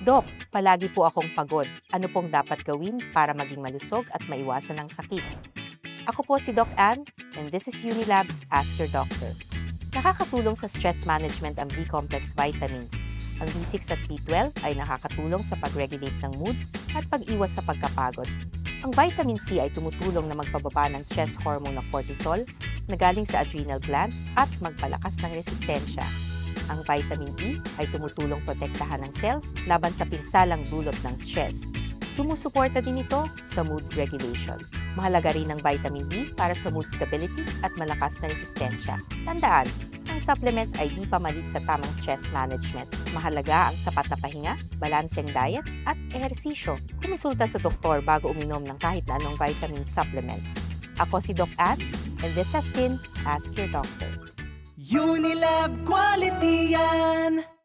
Dok, palagi po akong pagod. Ano pong dapat gawin para maging malusog at maiwasan ang sakit? Ako po si Doc Ann, and this is Unilab's Ask Your Doctor. Nakakatulong sa stress management ang B-complex vitamins. Ang B6 at B12 ay nakakatulong sa pag-regulate ng mood at pag-iwas sa pagkapagod. Ang vitamin C ay tumutulong na magpababa ng stress hormone na cortisol na galing sa adrenal glands at magpalakas ng resistensya. Ang vitamin E ay tumutulong protektahan ng cells laban sa pinsalang dulot ng stress. Sumusuporta din ito sa mood regulation. Mahalaga rin ang vitamin D para sa mood stability at malakas na resistensya. Tandaan, ang supplements ay di pamalit sa tamang stress management. Mahalaga ang sapat na pahinga, balanseng diet, at ehersisyo. Kumonsulta sa doktor bago uminom ng kahit na anong vitamin supplements. Ako si Doc Ann, and this has been Ask Your Doctor. Unilab Quality yan!